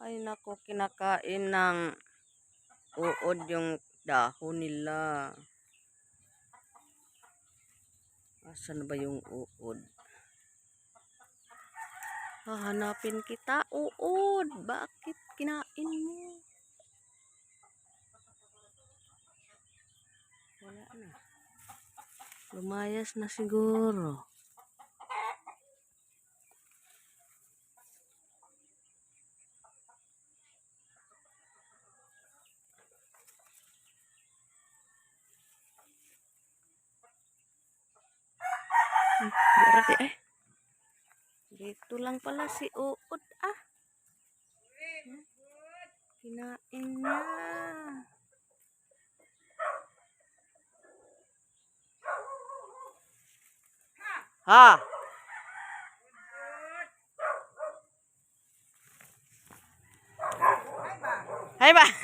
Ay nako, kinakain ng uod yung dahon nila. Asan ba yung uod? Hahanapin kita, uod. Bakit kinain mo? Wala na. Lumayas na siguro. Berarti dito lang pala si uod Kinain niya. Ha? Hai ba?